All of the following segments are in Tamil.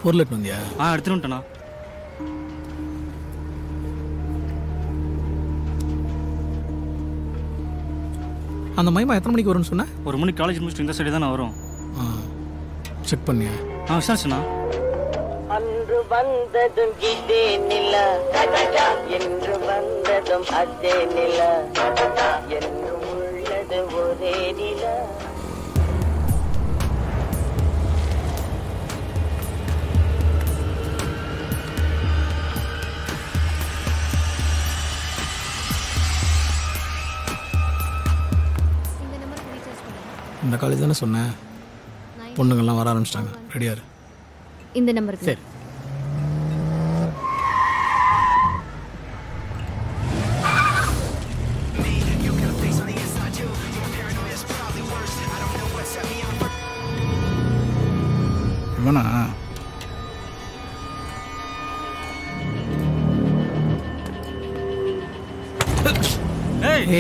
பொருள் எடுத்து வந்தியா? எடுத்துட்டு வந்துட்டேண்ணா. அந்த மைமா எத்தனை மணிக்கு வரும்னு சொன்ன? 1 மணிக்கு காலேஜ் முடிச்சுட்டு இந்த சைடு தானே வரும். செக் பண்ணியா? விசாரிச்சுண்ணா. அன்று வந்ததும் இதே நிலா, என்று வந்ததும் அதே நிலா, என்றும் உள்ளது ஒரே நிலா. இந்த காலேஜ் தானே சொன்னேன். பொண்ணுங்கள்லாம் வர ஆரம்பிச்சிட்டாங்க. ரெடியா இரு. இந்த நம்பருக்கு. சரி. இவனா?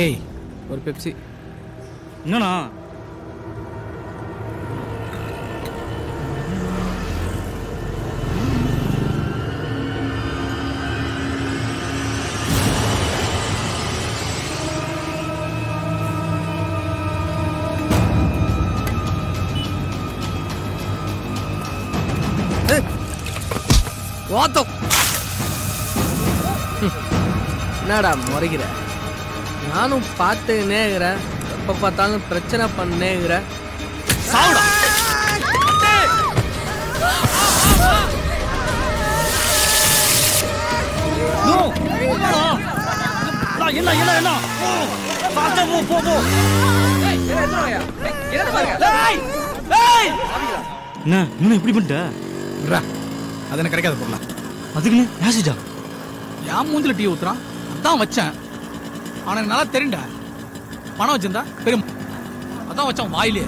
ஏய், ஒரு பெப்சி. என்னண்ணா? என்னடா முறைகிற? நானும் பார்த்துனேங்கிறேன். எப்போ பார்த்தாலும் பிரச்சனை பண்ணேங்கிறேன். சாவுடா. என்ன என்ன என்ன பாத்து போ போ. என்ன இன்னும் இப்படி பண்ணிட்ட? அது எனக்கு கிடைக்காத பொருளா? அதுக்குன்னு ஆசிடா? என் மூஞ்சில டீ ஊத்துறான், அதான் வச்சேன். அவனுக்கு நல்லா தெரியும்டா. பணம் வச்சிருந்தா பெரும், அதான் வச்சான் வாயிலே.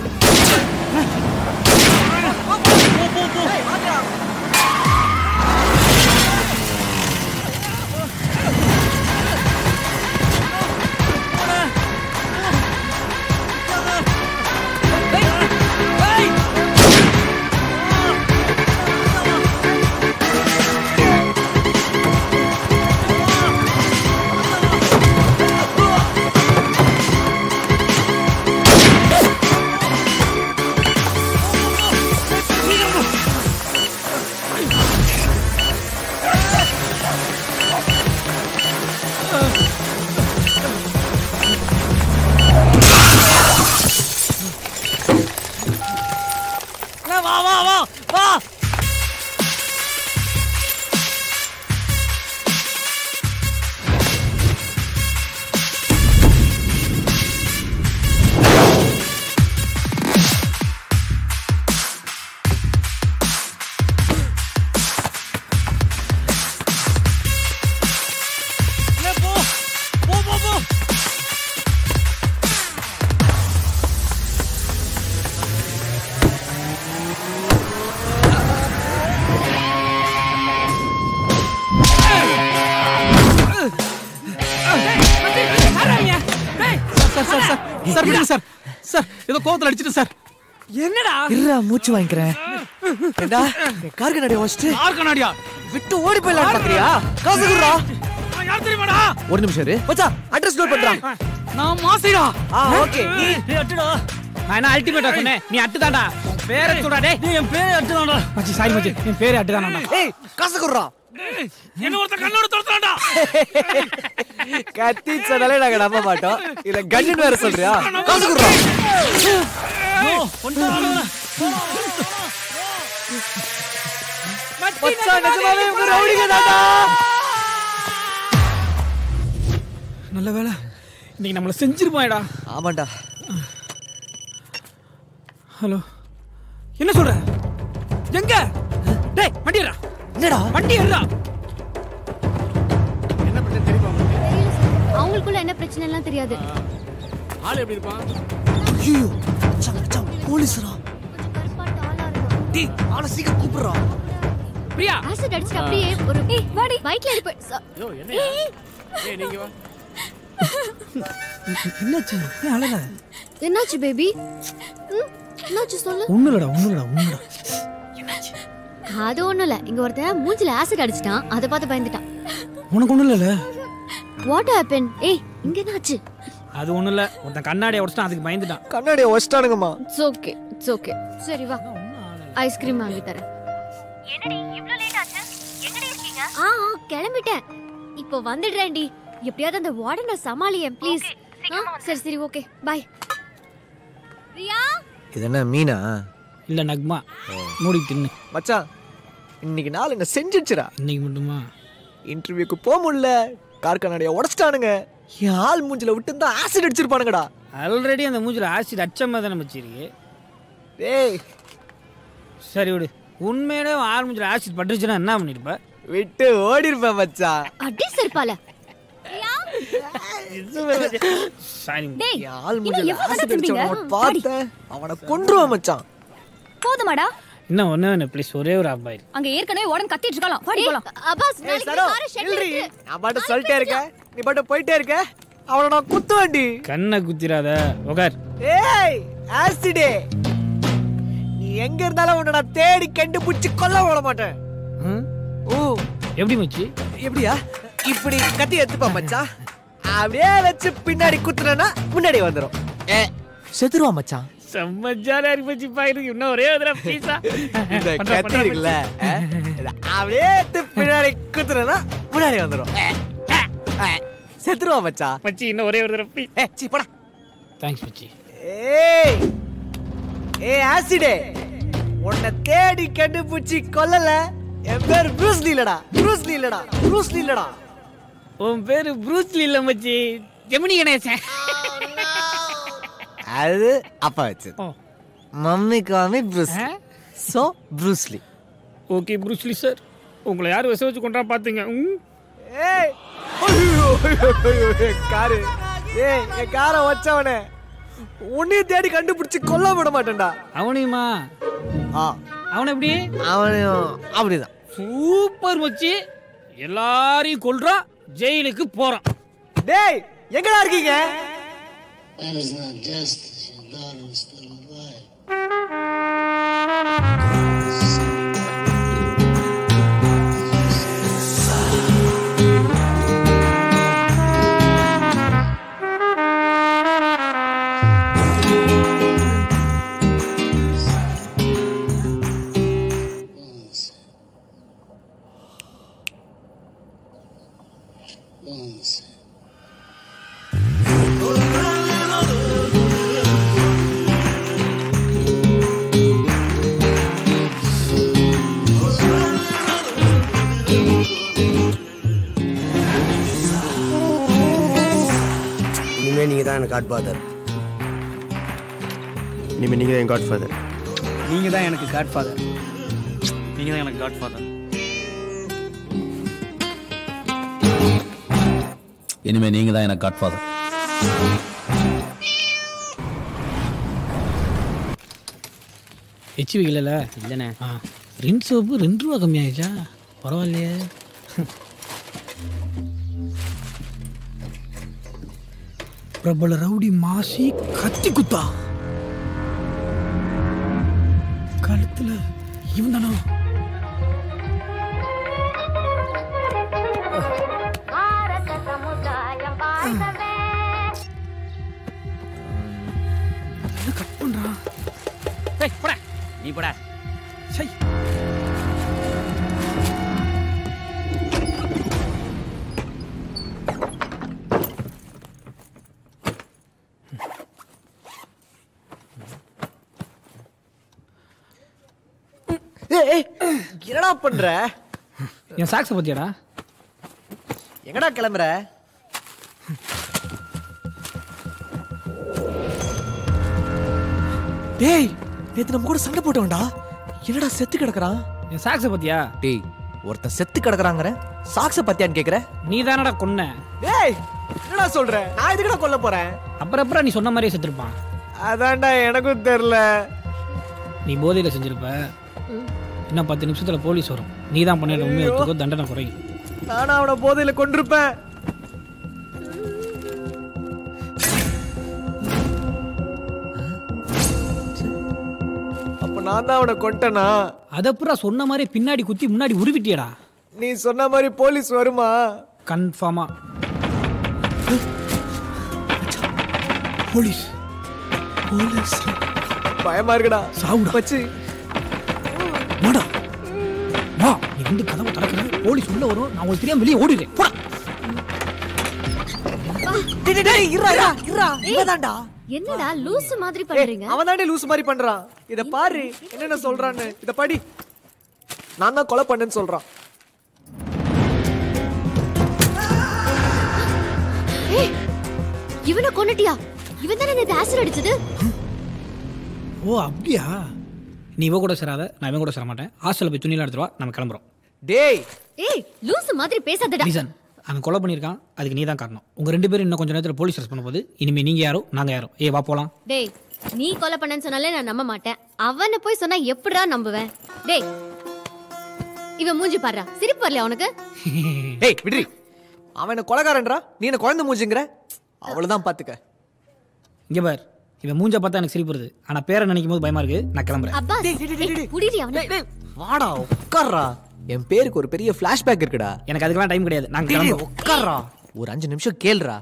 சார் சார் ஏதோ கோவத்துல அடிச்சிட்டு சார். என்னடா? இருடா மூச்சு வாங்கிக்கிறேன். ஏண்டா கார் கண்ணாடியா வச்சிட்டு? கார் கண்ணாடியா விட்டு ஓடி போயிடலாம் பாக்குறியா? காசு குடுறா. யார் தெரியுமாடா? ஒரு நிமிஷம் இரு மச்சான், அட்ரஸ் நோட் பண்றான். நான் மாசிடா. ஓகே. நீ அட்டுடா. நான் என்ன அல்டிமேட்டா சொன்னேன், நீ அட்டுதான்டா. பேரை சொல்றா டேய். நீ என் பேரே அட்டுதான்டா. மச்சி சாரி மச்சி, என் பேரே அட்டுதான்டா. ஏய் காசு குடுறா. என்ன ஒருத்த கண்ணோட தொடுறான்டா. கத்தி சொன்னாலே நாங்க நம்ப மாட்டோம். இல்ல கண்ணன் வேற சொல்றியா? காசு குடுறா. மச்சான் நிஜமாவே உங்க ரவுடிங்க தான்டா. நல்ல வேளை இன்னைக்கு நம்மள செஞ்சிருப்பாயடா. ஆமாண்டா. ஹலோ, என்ன சொல்ற? எங்க? டேய் வண்டி ஏறா. என்னடா வண்டி ஏறா. என்ன பண்ண தெரியுமா? அவங்களுக்குள்ள என்ன பிரச்சனை எல்லாம் தெரியாது. ஆளு எப்படி இருப்பான்? ஐயோ மச்சான் போலீஸ்ரா. கருப்பாட்ட டேய் ஆளை சீக்கிரம் கூப்பிடுறா. பிரியா ஆசிட் அடிச்சிட்டு அப்படியே ஒரு வாடி பைக்ல ஏறி போய் ஐயோ என்னையா ஏய் நீங்க வா என்னாச்சு? ஏன் அழல? என்னாச்சு பேபி? என்னாச்சு சொல்லு. ஒண்ணுலடா. என்னாச்சு? அது ஒண்ணும் இல்ல. இங்க ஒருத்தன் மூஞ்சில ஆசிட் அடிச்சிட்டான். அத பார்த்து பயந்துட்டான். உனக்கு ஒண்ணும் இல்லல? What happen? ஏய் இங்க என்னாச்சு? அது ஒண்ணும் இல்ல ஒருத்தன் கண்ணாடியை உடைச்சிட்டான் அதுக்கு பயந்துட்டான். கண்ணாடியை உடைச்சிட்டானுங்கம்மா. It's okay. சரி வா. ஐஸ்கிரீம் வாங்கி தரேன். என்னடி இவ்ளோ லேட் ஆச்சு? எங்கடி இருக்கீங்க? கிளம்பிட்டேன். இப்போ வந்துடுறேன்டி. எப்படியாவது அந்த வார்டனை சமாளியேன் ப்ளீஸ். சரி ஓகே பை. பிரியா இது என்ன மீனா? இல்ல நக்மா. மூடி தின்னு. மச்சான் இன்னைக்கு நாள் என்ன செஞ்சிடுச்சுடா. இன்னைக்கு மட்டுமா? இன்டர்வியூக்கு போக முடியல. கார் கண்ணாடியை உடைச்சிட்டானுங்க. என் ஆள் மூஞ்சில விட்டு தான் ஆசிட் அடிச்சிருப்பானுங்கடா. ஆல்ரெடி அந்த மூஞ்சில ஆசிட் அச்சமா தானே வச்சிருக்கு. டேய் சரி விடு. உண்மையிலே ஆள் மூஞ்சில ஆசிட் பட்டுருச்சுன்னா என்ன பண்ணிருப்ப? விட்டு ஓடிருப்ப மச்சான். அடி செருப்பால. சாரி. டேய் என் ஆள் மூஞ்சில ஆசிட் அடிச்சவன பார்த்தேன். அவனை கொன்றுவான் மச்சான். போதுமாடா? இன்னும் ஒண்ணு ப்ளீஸ் ஒரே ஒரு அப்பாயிரு. அங்க ஏற்கனவே உடனே கத்திட்டு இருக்கலாம். பாடி போலாம். அப்பாஸ் நாளைக்கு காரை ஷெட்ல இருக்கு. நான் பாட்டு சொல்லிட்டே இருக்கேன். நீ பாட்டு போயிட்டே இருக்க. அவனை நான் குத்துவேன்டி. கண்ணை குத்திராத. உட்கார். ஏய் ஆசிடே, நீ எங்க இருந்தாலும் உன்னை நான் தேடி கண்டுபிடிச்சு கொல்ல விட மாட்டேன். ஓ எப்படி மச்சி? எப்படியா? இப்படி கத்தி எடுத்துப்பா மச்சான். அப்படியே வச்சு பின்னாடி குத்துனா முன்னாடி வந்துரும். செத்துருவா மச்சான். செம்ம ஜாலியா இருக்கு மச்சி. பாயிருக்கு இன்னும் ஒரே ஒரு பீஸா. இந்த கத்தி இருக்குல்ல, அப்படியே எடுத்து பின்னாடி குத்துனா முன்னாடி வந்துரும். செத்துருவா மச்சான். மச்சி இன்னும் ஒரே ஒரு பீ. சீ போடா. தேங்க்ஸ் மச்சி. ஏய் ஏய் ஆசிடே, உன்னை தேடி கண்டுபிடிச்சி கொல்லல. என் பேர் ப்ரூஸ்லி இல்லடா. உன் பேரு ப்ரூஸ்லி இல்ல மச்சி, ஜெமினி கணேசன். அது அப்பா வச்சு மம்மி காமி Bruce. So Bruce Lee. Okay Bruce Lee sir, உங்களை யார் விச வச்சு கொண்டா பாத்துங்க. ஏய் காரு, ஏய் என் காரை வச்சவனே உன்னையும் தேடி கண்டுபிடிச்சு கொல்ல விட மாட்டேன்டா. அவனையுமா? அவனை எப்படி? அவனையும் அப்படிதான். சூப்பர் மச்சி, எல்லாரையும் கொல்றான், ஜெயிலுக்கு போறான். டேய் எங்கடா இருக்கீங்க? That is not justice. Your daughter is still alive. நீங்க தான் எனக்கு காட்ஃபாதர். நீங்க தான் என் காட்ஃபாதர். நீங்க தான் எனக்கு காட்ஃபாதர். நீங்க தான் எனக்கு காட்ஃபாதர். இனிமே நீங்க தான் எனக்கு காட்ஃபாதர். ஹெச்வி இல்லைல்ல? இல்லைண்ணே. ரின் சோப்பு 2 ரூபா கம்மியாயிடுச்சா? பரவாயில்லையே. பிரபல ரவுடி மாசி கத்தி குத்தா கழுத்துல. இவன் தானா? கட் பண்றான். போடா நீ போடா. சை. ஏய் என்னடா பண்ற? என் சாக்ஸை பத்தியாடா? எங்கடா கிளம்புற? டேய் நேத்து நம்ம கூட சண்டை போட்டோம்டா. என்னடா செத்து கிடக்குறான்? என் சாக்ஸை பத்தியா? டேய் ஒருத்தன் செத்து கிடக்குறாங்கற சாக்ஸ பத்தியான்னு கேக்குற? நீ தானடா கொன்ன. டேய் என்னடா சொல்ற? நான் எதுக்குடா கொல்ல போறேன்? அப்புறம் நீ சொன்ன மாதிரியே செத்துருப்பான். அதான்டா எனக்கும் தெரியல. நீ போதையில செஞ்சிருப்ப. இன்னும் 10 நிமிஷத்துல போலீஸ் வரும். நீ தான் பண்ணிட உண்மையை ஒத்துக்கோ, தண்டனை குறையும். நானும் அவனை போதையில கொண்டிருப்பேன். அப்ப நான் தான் அவனை கொண்டனா? அதப்புறா சொன்ன மாதிரி பின்னாடி குத்தி முன்னாடி உருவிட்டியடா. நீ சொன்ன மாதிரி போலீஸ் வருமா? கன்ஃபார்மா. போலீஸ் போலீஸ் பயமா இருக்குடா. சாவுடா வச்சு வாடா வா. நீ வந்து கதவை திறக்கிற, போலீஸ் உள்ள வரும். நான் உங்களுக்கு தெரியாம வெளியே ஓடிடுறேன். போடா. என்னடா லூசு மாதிரி பண்றீங்க? அவன் தானே லூசு மாதிரி பண்றான். இத பாரு என்னென்ன சொல்றான்னு. இத படி. நான் தான் கொலை பண்ணேன்னு சொல்றான். இவனை கொன்னுட்டியா? இவன் தானே நேத்து ஆசிட் அடிச்சது. ஓ அப்படியா? நீ இவ கூட சேராத, நான் இவன் கூட சேர மாட்டேன். ஹாஸ்டல்ல போய் துணியெல்லாம் எடுத்துட்டு வா, நம்ம கிளம்புறோம். டேய் ஏய் லூசு மாதிரி பேசாதடா. ரீசன் அவன் கொலை பண்ணியிருக்கான், அதுக்கு நீ தான் காரணம். உங்க 2 பேரும் இன்னும் கொஞ்சம் நேரத்தில் போலீஸ் அரெஸ்ட் பண்ண போகுது. இனிமே நீங்க யாரோ நாங்க யாரோ. ஏய் வா போலாம். டேய் நீ கொலை பண்ணேன்னு சொன்னாலே நான் நம்ப மாட்டேன். அவனை போய் சொன்னா எப்படிடா நம்புவேன்? டேய் இவன் மூஞ்சி பாருடா, சிரிப்பு வரலையா உனக்கு? ஏய் விடுறி. அவன் என்ன கொலைகாரன்றா, நீ என்ன குழந்தை மூஞ்சிங்கற? அவ்வளவுதான் பாத்துக்க. இங்க பார், இவன் மூஞ்ச பார்த்தா எனக்கு சிரிப்பு வருது. ஆனா பேரை நினைக்கும் போது பயமா இருக்கு. நான் கிளம்புறேன். அப்பா புடிடி அவனை. வாடா உட்கார்றா. என் பேருக்கு ஒரு பெரிய ஃபிளாஷ்பேக் இருக்குடா. எனக்கு அதுக்கெல்லாம் டைம் கிடையாது. நாங்க கிளம்புறோம். உட்கார்றா. ஒரு 5 நிமிஷம் கேளுடா.